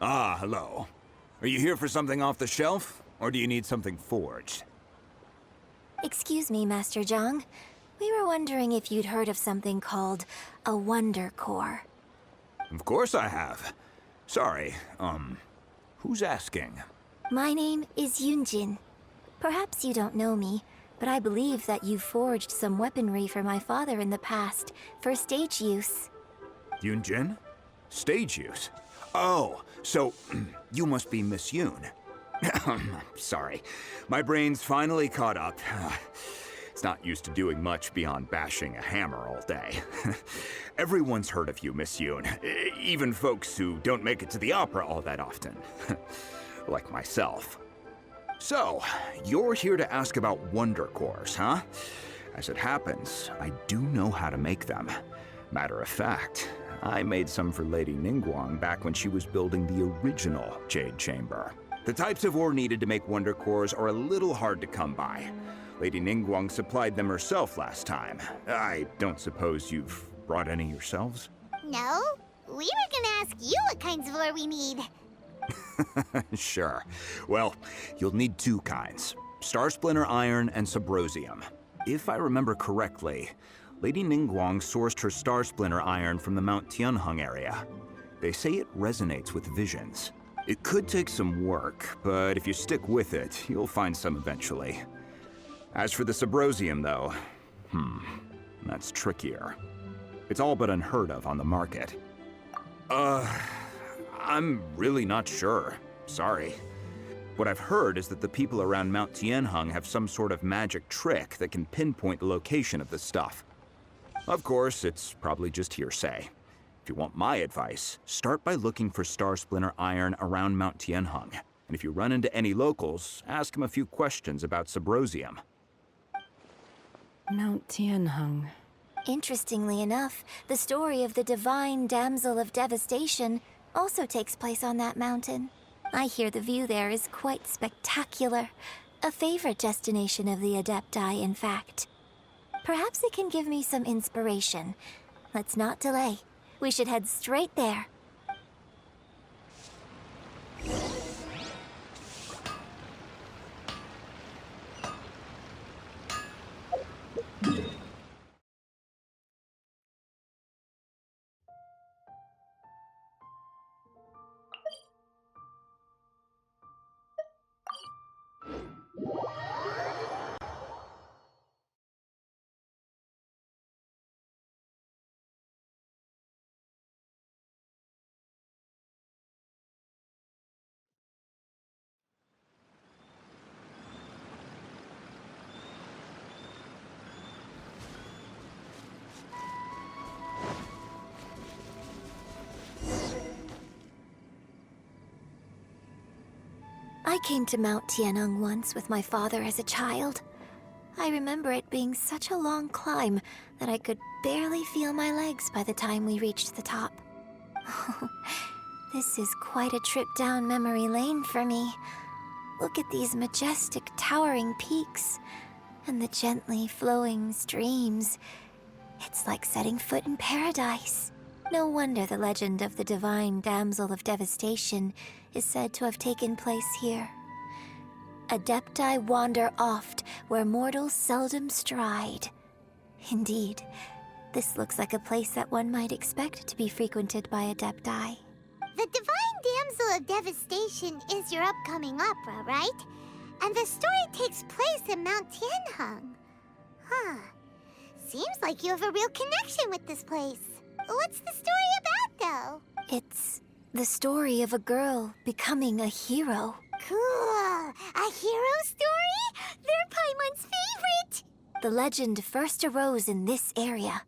Ah, hello. Are you here for something off the shelf, or do you need something forged? Excuse me, Master Zhang. We were wondering if you'd heard of something called a Wonder Core. Of course I have. Sorry, who's asking? My name is Yunjin. Perhaps you don't know me, but I believe that you forged some weaponry for my father in the past, for stage use. Yunjin? Stage use? Oh, so you must be Miss Yoon. Sorry, my brain's finally caught up. It's not used to doing much beyond bashing a hammer all day. Everyone's heard of you, Miss Yoon. Even folks who don't make it to the opera all that often. Like myself. So, you're here to ask about Wonder Cores, huh? As it happens, I do know how to make them. Matter of fact, I made some for Lady Ningguang back when she was building the original Jade Chamber. The types of ore needed to make Wonder Cores are a little hard to come by. Lady Ningguang supplied them herself last time. I don't suppose you've brought any yourselves? No, we were gonna ask you what kinds of ore we need. Sure. Well, you'll need two kinds. Star Splinter Iron and Subrosium. If I remember correctly, Lady Ningguang sourced her Star Splinter Iron from the Mount Tianheng area. They say it resonates with visions. It could take some work, but if you stick with it, you'll find some eventually. As for the Subrosium, though, that's trickier. It's all but unheard of on the market. I'm really not sure. Sorry. What I've heard is that the people around Mount Tianheng have some sort of magic trick that can pinpoint the location of the stuff. Of course, it's probably just hearsay. If you want my advice, start by looking for Star Splinter Iron around Mount Tianheng. And if you run into any locals, ask them a few questions about Subrosium. Mount Tianheng. Interestingly enough, the story of the divine damsel of devastation also takes place on that mountain. I hear the view there is quite spectacular. A favorite destination of the Adepti, in fact. Perhaps it can give me some inspiration. Let's not delay. We should head straight there. I came to Mount Tianheng once with my father as a child. I remember it being such a long climb that I could barely feel my legs by the time we reached the top. This is quite a trip down memory lane for me. Look at these majestic, towering peaks, and the gently flowing streams. It's like setting foot in paradise. No wonder the legend of the divine damsel of devastation is said to have taken place here. Adepti wander oft where mortals seldom stride. Indeed, this looks like a place that one might expect to be frequented by Adepti. The divine damsel of devastation is your upcoming opera, right? And the story takes place in Mount Tianheng. Huh. Seems like you have a real connection with this place. What's the story about, though? It's the story of a girl becoming a hero. Cool. A hero story? They're Paimon's favorite! The legend first arose in this area.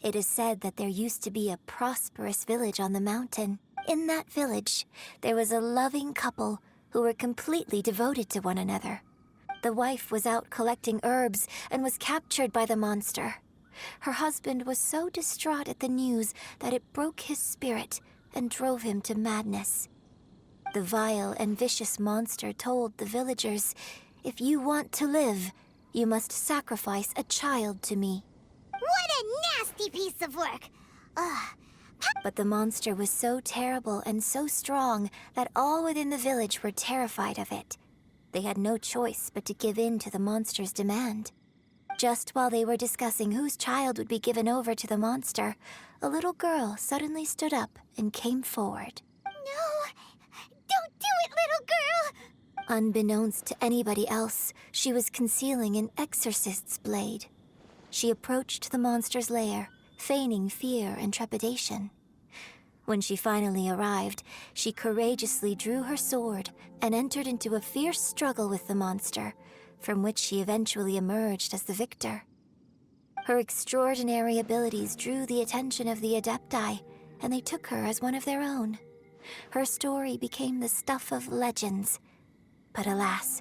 It is said that there used to be a prosperous village on the mountain. In that village, there was a loving couple who were completely devoted to one another. The wife was out collecting herbs and was captured by the monster. Her husband was so distraught at the news that it broke his spirit and drove him to madness. The vile and vicious monster told the villagers, "If you want to live, you must sacrifice a child to me." What a nasty piece of work! Ugh, But the monster was so terrible and so strong that all within the village were terrified of it. They had no choice but to give in to the monster's demand. Just while they were discussing whose child would be given over to the monster, a little girl suddenly stood up and came forward. No! Don't do it, little girl! Unbeknownst to anybody else, she was concealing an exorcist's blade. She approached the monster's lair, feigning fear and trepidation. When she finally arrived, she courageously drew her sword and entered into a fierce struggle with the monster, from which she eventually emerged as the victor. Her extraordinary abilities drew the attention of the Adepti, and they took her as one of their own. Her story became the stuff of legends. But alas,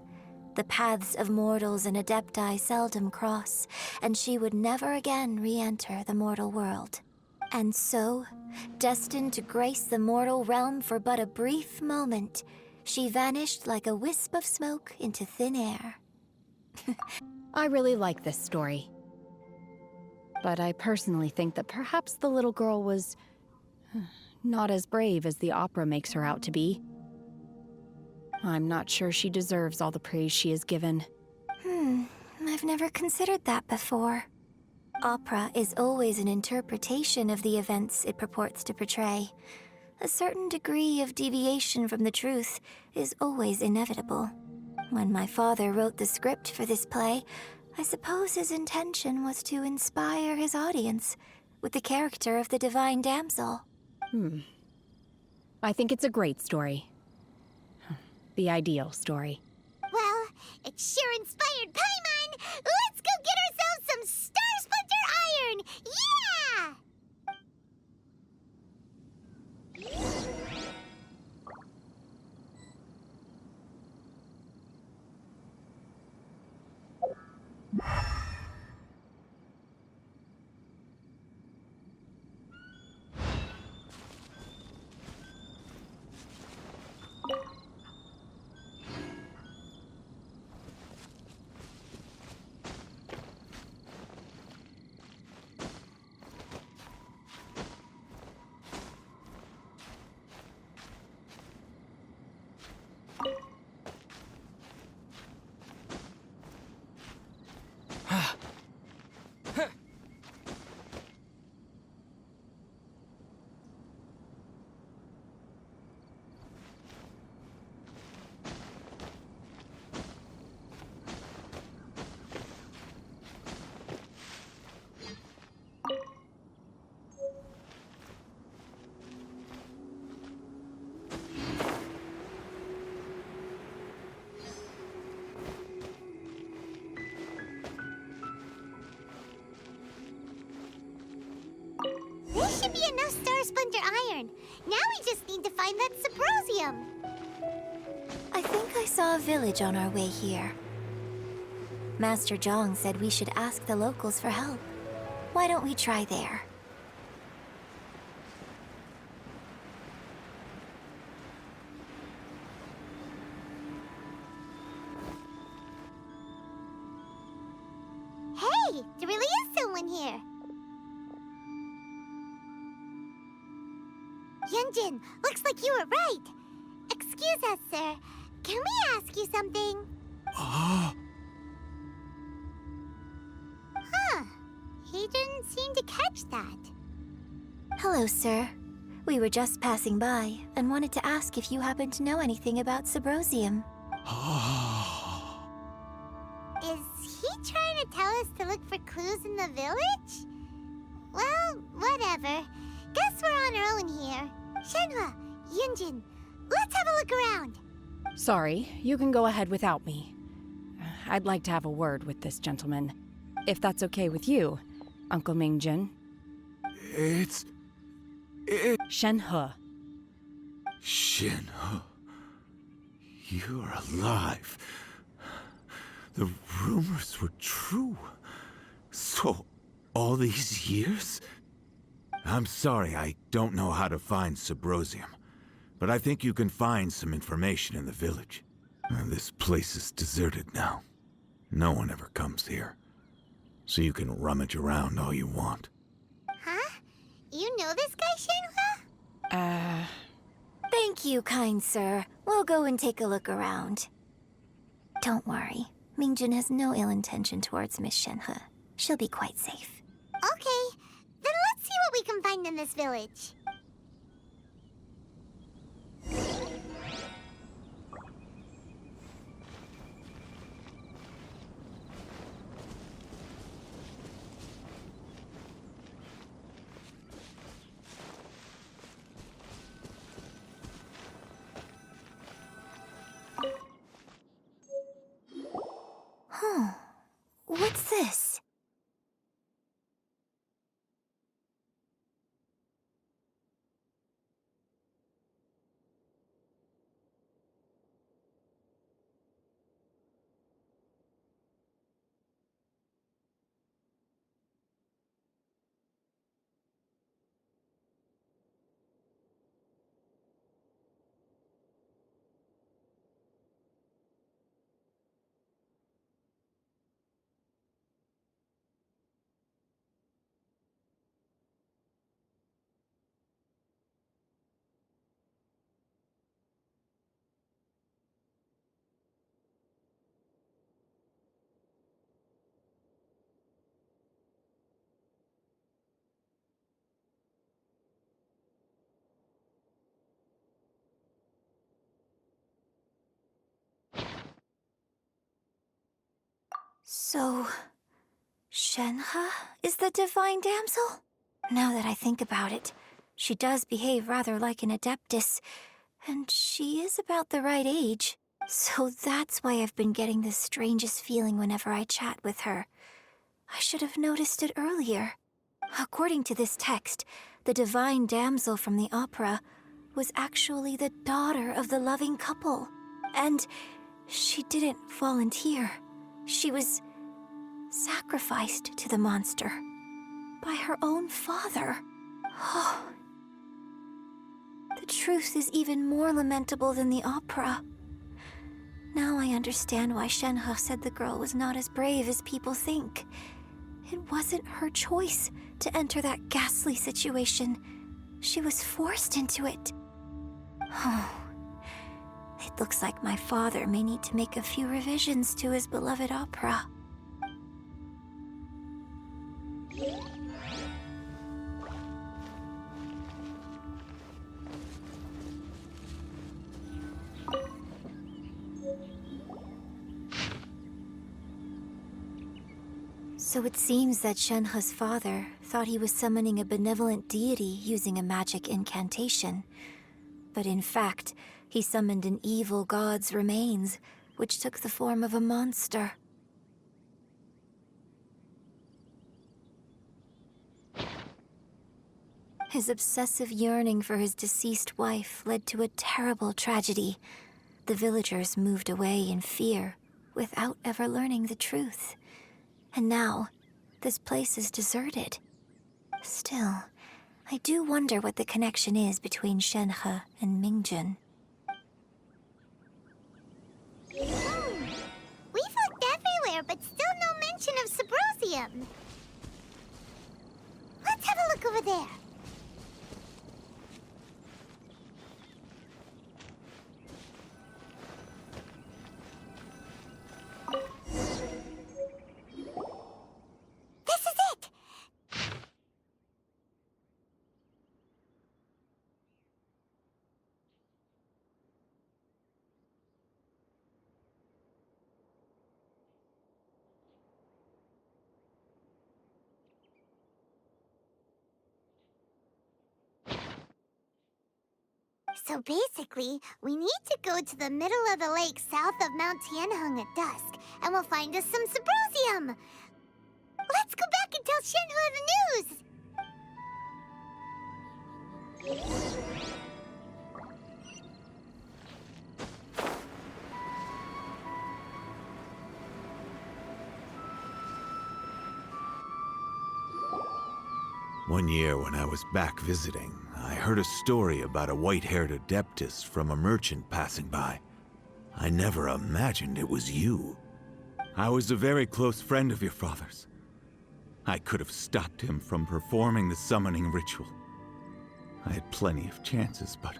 the paths of mortals and Adepti seldom cross, and she would never again re-enter the mortal world. And so, destined to grace the mortal realm for but a brief moment, she vanished like a wisp of smoke into thin air. I really like this story. But I personally think that perhaps the little girl was not as brave as the opera makes her out to be. I'm not sure she deserves all the praise she is given. I've never considered that before. Opera is always an interpretation of the events it purports to portray. A certain degree of deviation from the truth is always inevitable. When my father wrote the script for this play, I suppose his intention was to inspire his audience with the character of the divine damsel. I think it's a great story. The ideal story. Well, it sure inspired Paimon! Let's go get ourselves some Star Splinter Iron! Yeah! This should be enough Star Splinter Iron. Now we just need to find that Saprosium. I think I saw a village on our way here. Master Zhang said we should ask the locals for help. Why don't we try there? Hey, there really is someone here. Yunjin, looks like you were right. Excuse us, sir. Can we ask you something? Huh. He didn't seem to catch that. Hello, sir. We were just passing by and wanted to ask if you happen to know anything about Saprosium. Is he trying to tell us to look for clues in the village? Well, whatever. Guess we're on our own here. Shenhua, Yunjin, let's have a look around. Sorry, you can go ahead without me. I'd like to have a word with this gentleman. If that's okay with you, Uncle Mingjin. It's Shenhe. Shinho. You're alive. The rumors were true. So, all these years? I'm sorry, I don't know how to find Saprosium, but I think you can find some information in the village. This place is deserted now. No one ever comes here. So you can rummage around all you want. Huh? You know this guy, Shenhua? Thank you, kind sir. We'll go and take a look around. Don't worry. Mingjun has no ill intention towards Miss Shenhe. She'll be quite safe. Okay, then let's see what we can find in this village. What's this? So, Shenhe is the divine damsel? Now that I think about it, she does behave rather like an adeptus, and she is about the right age. So that's why I've been getting the strangest feeling whenever I chat with her. I should have noticed it earlier. According to this text, the divine damsel from the opera was actually the daughter of the loving couple. And she didn't volunteer. She was sacrificed to the monster by her own father. Oh. The truth is even more lamentable than the opera. Now I understand why Shenhe said the girl was not as brave as people think. It wasn't her choice to enter that ghastly situation. She was forced into it. Oh. It looks like my father may need to make a few revisions to his beloved opera. So it seems that Shenhe's father thought he was summoning a benevolent deity using a magic incantation. But in fact, he summoned an evil god's remains, which took the form of a monster. His obsessive yearning for his deceased wife led to a terrible tragedy. The villagers moved away in fear, without ever learning the truth. And now, this place is deserted. Still, I do wonder what the connection is between Shenhe and Mingjun. We've looked everywhere, but still no mention of Symposium. Let's have a look over there. This is it! So basically, we need to go to the middle of the lake south of Mount Tianheng at dusk, and we'll find us some Symposium! Let's go back and tell Shenhua the news! One year when I was back visiting, I heard a story about a white-haired adeptus from a merchant passing by. I never imagined it was you. I was a very close friend of your father's. I could have stopped him from performing the summoning ritual. I had plenty of chances, but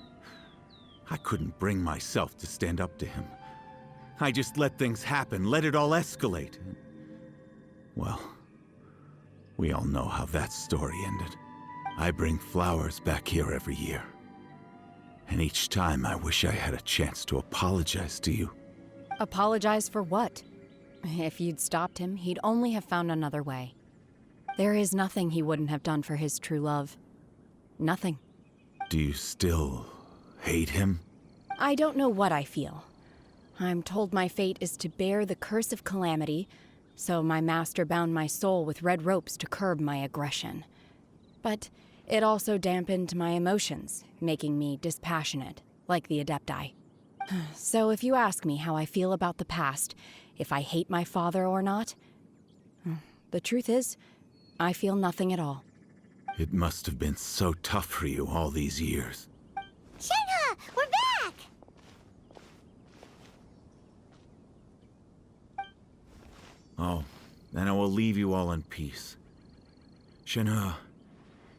I couldn't bring myself to stand up to him. I just let things happen, let it all escalate. Well, we all know how that story ended. I bring flowers back here every year. And each time I wish I had a chance to apologize to you. Apologize for what? If you'd stopped him, he'd only have found another way. There is nothing he wouldn't have done for his true love. Nothing. Do you still hate him? I don't know what I feel. I'm told my fate is to bear the curse of calamity, so my master bound my soul with red ropes to curb my aggression. But it also dampened my emotions, making me dispassionate, like the Adepti. So if you ask me how I feel about the past, if I hate my father or not, the truth is, I feel nothing at all. It must have been so tough for you all these years. Shenhe, we're back! Oh, then I will leave you all in peace. Shenhe,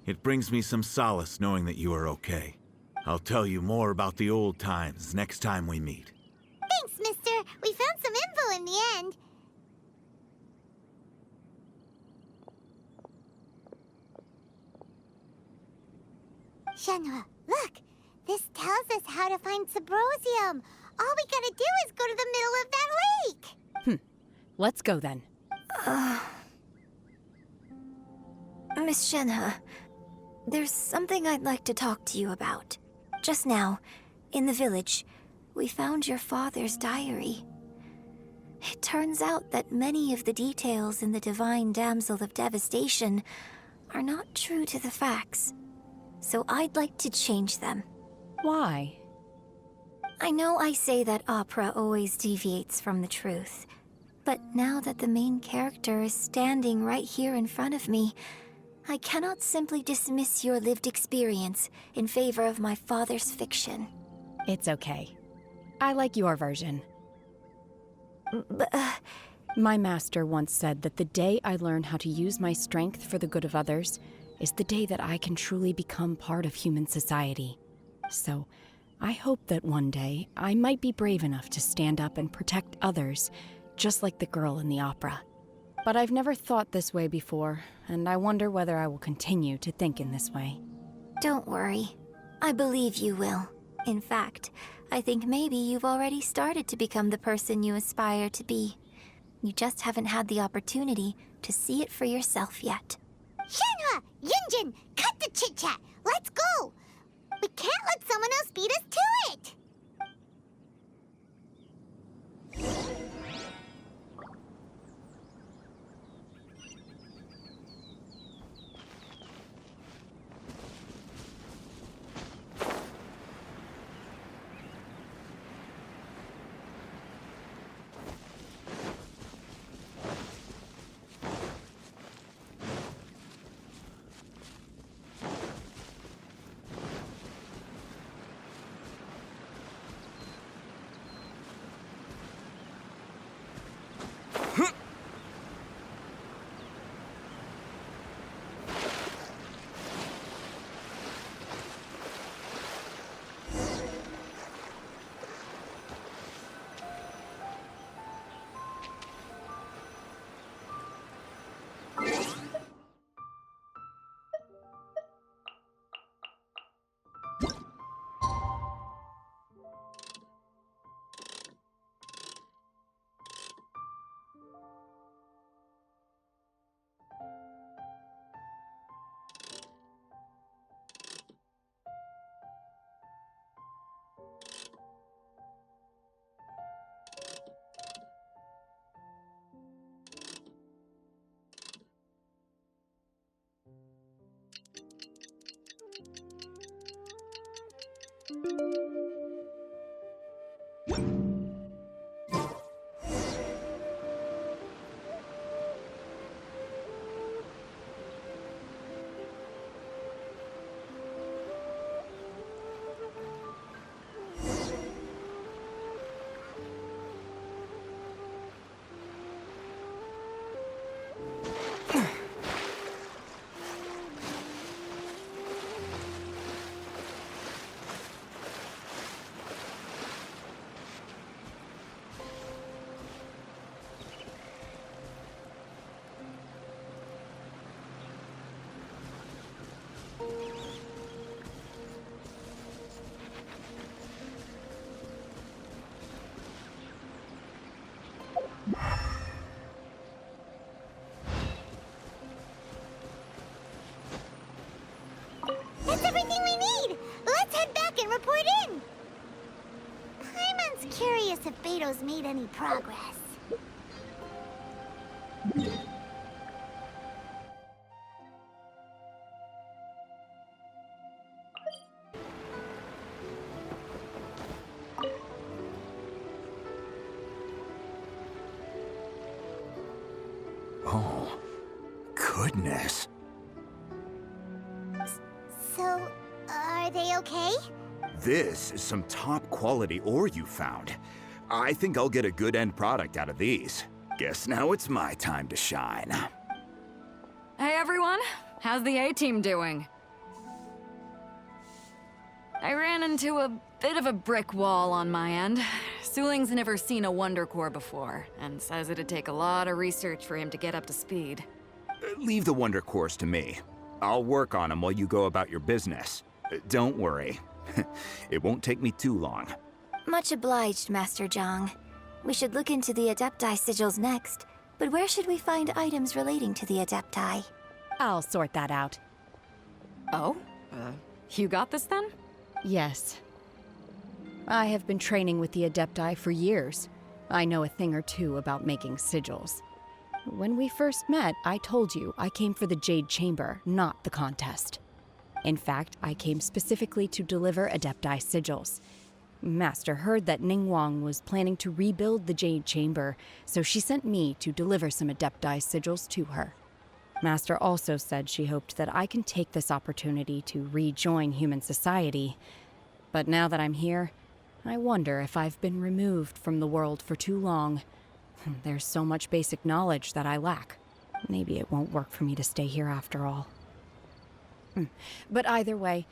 it brings me some solace knowing that you are okay. I'll tell you more about the old times next time we meet. Thanks, mister. We found some info in the end. Shenhe, look! This tells us how to find Subrosium. All we gotta do is go to the middle of that lake. Let's go then. Miss Shenhe, there's something I'd like to talk to you about. Just now, in the village, we found your father's diary. It turns out that many of the details in the Divine Damsel of Devastation are not true to the facts. So I'd like to change them. Why? I know I say that opera always deviates from the truth, but now that the main character is standing right here in front of me, I cannot simply dismiss your lived experience in favor of my father's fiction. It's okay. I like your version. But, My master once said that the day I learn how to use my strength for the good of others is the day that I can truly become part of human society. So, I hope that one day I might be brave enough to stand up and protect others, just like the girl in the opera. But I've never thought this way before, and I wonder whether I will continue to think in this way. don't worry. I believe you will. In fact, I think maybe you've already started to become the person you aspire to be. You just haven't had the opportunity to see it for yourself yet. Shenhe! Yunjin! Cut the chit-chat! Let's go! We can't let someone else beat us to it! can report in. Paimon's curious if Beto's made any progress. Oh, goodness. So, are they okay? This is some top quality ore you found. I think I'll get a good end product out of these. Guess now it's my time to shine. Hey everyone, how's the A-team doing? I ran into a bit of a brick wall on my end. Suling's never seen a Wonder Core before, and says it'd take a lot of research for him to get up to speed. Leave the Wonder Cores to me. I'll work on them while you go about your business. Don't worry. It won't take me too long. Much obliged, Master Zhang. We should look into the Adepti sigils next, but where should we find items relating to the Adepti? I'll sort that out. Oh? You got this then? Yes. I have been training with the Adepti for years. I know a thing or two about making sigils. When we first met, I told you I came for the Jade Chamber, not the contest. In fact, I came specifically to deliver Adepti sigils. Master heard that Ningguang was planning to rebuild the Jade Chamber, so she sent me to deliver some Adepti sigils to her. Master also said she hoped that I can take this opportunity to rejoin human society. But now that I'm here, I wonder if I've been removed from the world for too long. There's so much basic knowledge that I lack. Maybe it won't work for me to stay here after all. But either way,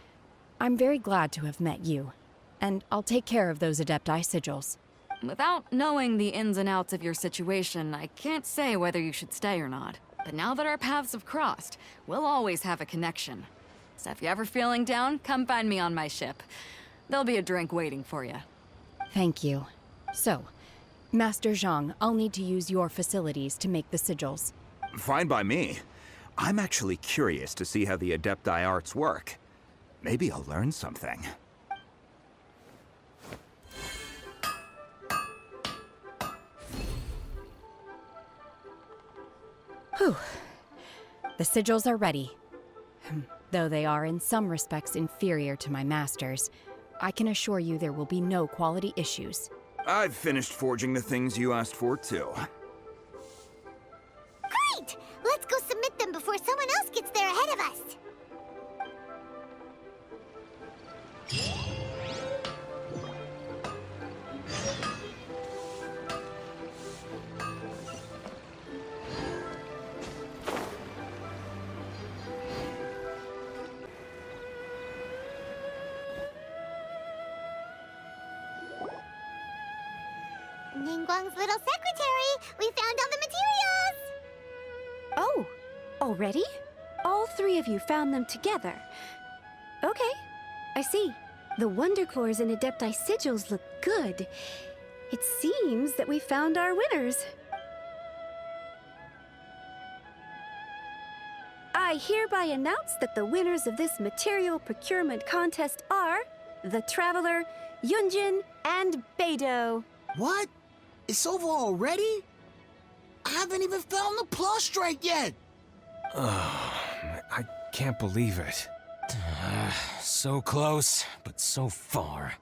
I'm very glad to have met you. And I'll take care of those Adepti sigils. Without knowing the ins and outs of your situation, I can't say whether you should stay or not. But now that our paths have crossed, we'll always have a connection. So if you're ever feeling down, come find me on my ship. There'll be a drink waiting for you. Thank you. So, Master Zhang, I'll need to use your facilities to make the sigils. Fine by me. I'm actually curious to see how the Adepti arts work. Maybe I'll learn something. Whew. The sigils are ready. Though they are in some respects inferior to my master's, I can assure you there will be no quality issues. I've finished forging the things you asked for, too. Great! Let's go submit them before someone else gets there ahead of us. Ningguang's little secretary! We found all the materials! Oh, already? All three of you found them together. Okay, I see. The Wonder Cores and Adepti sigils look good. It seems that we found our winners. I hereby announce that the winners of this material procurement contest are the Traveler, Yunjin, and Beidou. What? It's over already? I haven't even found the prostrate yet! I can't believe it. So close, but so far.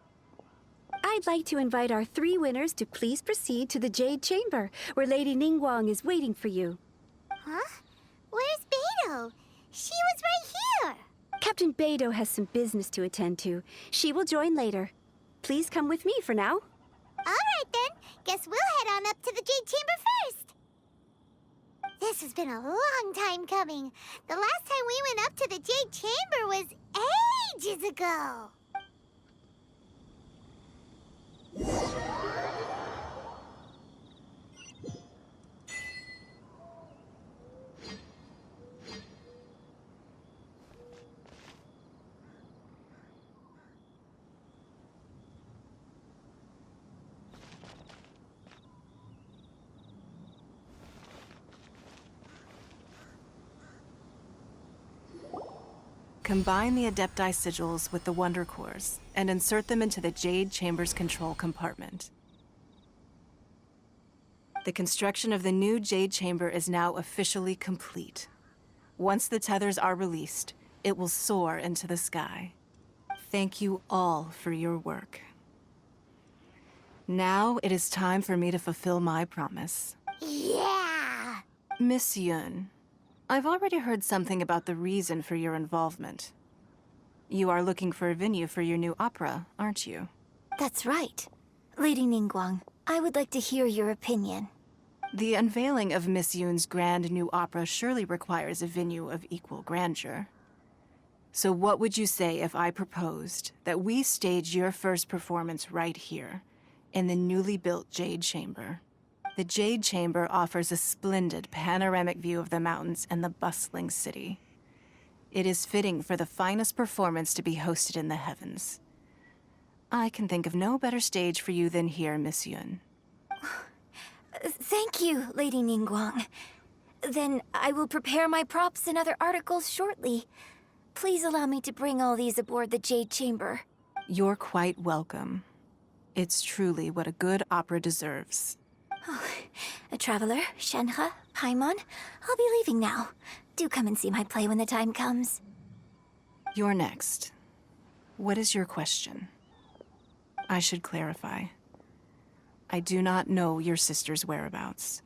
I'd like to invite our three winners to please proceed to the Jade Chamber, where Lady Ningguang is waiting for you. Huh? Where's Beidou? She was right here! Captain Beidou has some business to attend to. She will join later. Please come with me for now. Alright then, guess we'll head on up to the Jade Chamber first! This has been a long time coming. The last time we went up to the Jade Chamber was ages ago. Combine the Adepti sigils with the Wonder Cores and insert them into the Jade Chamber's control compartment. The construction of the new Jade Chamber is now officially complete. Once the tethers are released, it will soar into the sky. Thank you all for your work. Now it is time for me to fulfill my promise. Yeah! Miss Yun, I've already heard something about the reason for your involvement. You are looking for a venue for your new opera, aren't you? That's right. Lady Ningguang, I would like to hear your opinion. The unveiling of Miss Yun's grand new opera surely requires a venue of equal grandeur. So what would you say if I proposed that we stage your first performance right here, in the newly built Jade Chamber? The Jade Chamber offers a splendid panoramic view of the mountains and the bustling city. It is fitting for the finest performance to be hosted in the heavens. I can think of no better stage for you than here, Miss Yun. Thank you, Lady Ningguang. Then I will prepare my props and other articles shortly. Please allow me to bring all these aboard the Jade Chamber. You're quite welcome. It's truly what a good opera deserves. Oh, a traveler, Shenhe, Paimon, I'll be leaving now. Do come and see my play when the time comes. You're next. What is your question? I should clarify. I do not know your sister's whereabouts.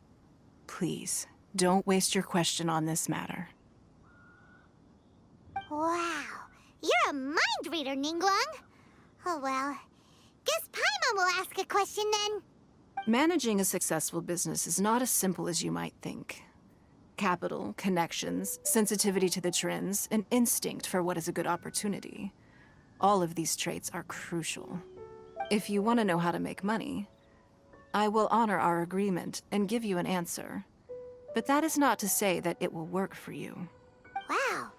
Please, don't waste your question on this matter. Wow, you're a mind reader, Ningguang. Oh well, guess Paimon will ask a question then. Managing a successful business is not as simple as you might think. Capital, connections, sensitivity to the trends, and instinct for what is a good opportunity. All of these traits are crucial. If you want to know how to make money, I will honor our agreement and give you an answer. But that is not to say that it will work for you. Wow,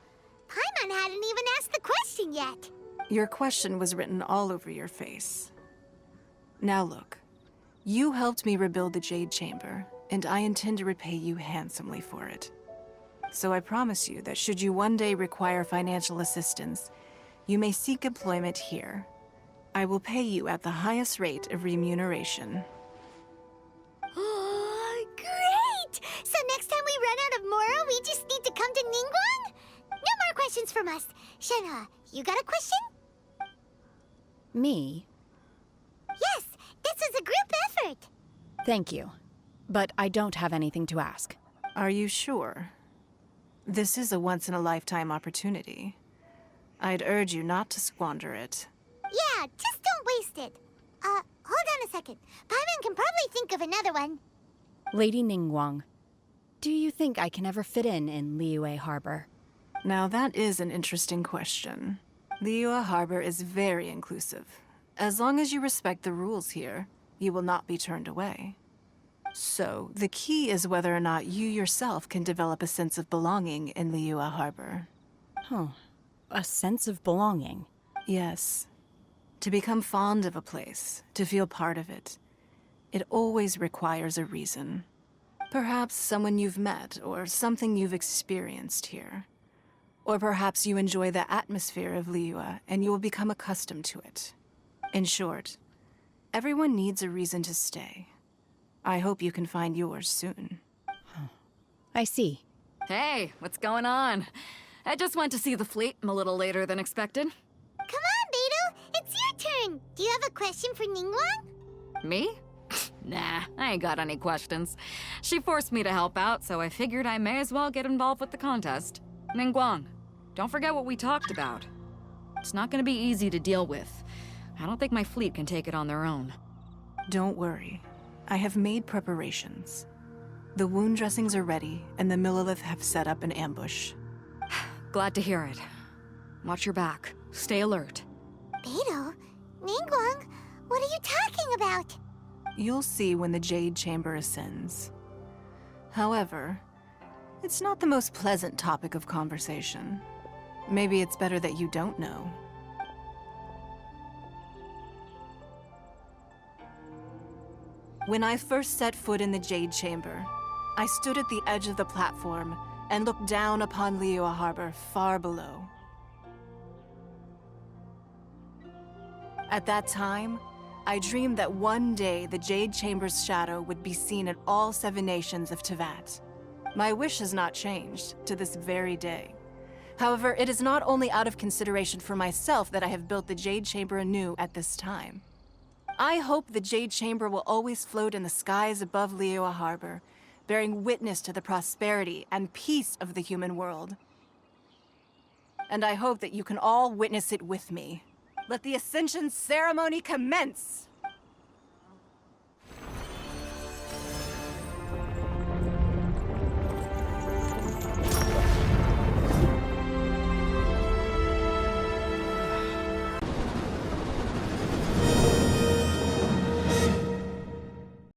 Paimon hadn't even asked the question yet. Your question was written all over your face. Now look, you helped me rebuild the Jade Chamber, and I intend to repay you handsomely for it. So I promise you that should you one day require financial assistance, you may seek employment here. I will pay you at the highest rate of remuneration. Oh, great! So next time we run out of Moro, we just need to come to Ningguang? No more questions from us. Shenhe, you got a question? Me? Yes, this is a group effort. Thank you. But I don't have anything to ask. Are you sure? This is a once-in-a-lifetime opportunity. I'd urge you not to squander it. Yeah, just don't waste it. Hold on a second. Paimon can probably think of another one. Lady Ningguang, do you think I can ever fit in Liyue Harbor? Now that is an interesting question. Liyue Harbor is very inclusive. As long as you respect the rules here, you will not be turned away. So, the key is whether or not you yourself can develop a sense of belonging in Liyue Harbor. Oh, a sense of belonging. Yes. To become fond of a place, to feel part of it, it always requires a reason. Perhaps someone you've met, or something you've experienced here. Or perhaps you enjoy the atmosphere of Liyue, and you will become accustomed to it. In short, everyone needs a reason to stay. I hope you can find yours soon. I see. Hey, what's going on? I just went to see the fleet. I'm a little later than expected. Come on, Beidou, it's your turn. Do you have a question for Ningguang? Me? Nah, I ain't got any questions. She forced me to help out, so I figured I may as well get involved with the contest. Ningguang, don't forget what we talked about. It's not gonna be easy to deal with. I don't think my fleet can take it on their own. Don't worry. I have made preparations. The wound dressings are ready, and the Millilith have set up an ambush. Glad to hear it. Watch your back. Stay alert. Beidou? Ningguang? What are you talking about? You'll see when the Jade Chamber ascends. However, it's not the most pleasant topic of conversation. Maybe it's better that you don't know. When I first set foot in the Jade Chamber, I stood at the edge of the platform and looked down upon Liyue Harbor far below. At that time, I dreamed that one day the Jade Chamber's shadow would be seen in all 7 nations of Tevat. My wish has not changed to this very day. However, it is not only out of consideration for myself that I have built the Jade Chamber anew at this time. I hope the Jade Chamber will always float in the skies above Liyue Harbor, bearing witness to the prosperity and peace of the human world. And I hope that you can all witness it with me. Let the Ascension ceremony commence!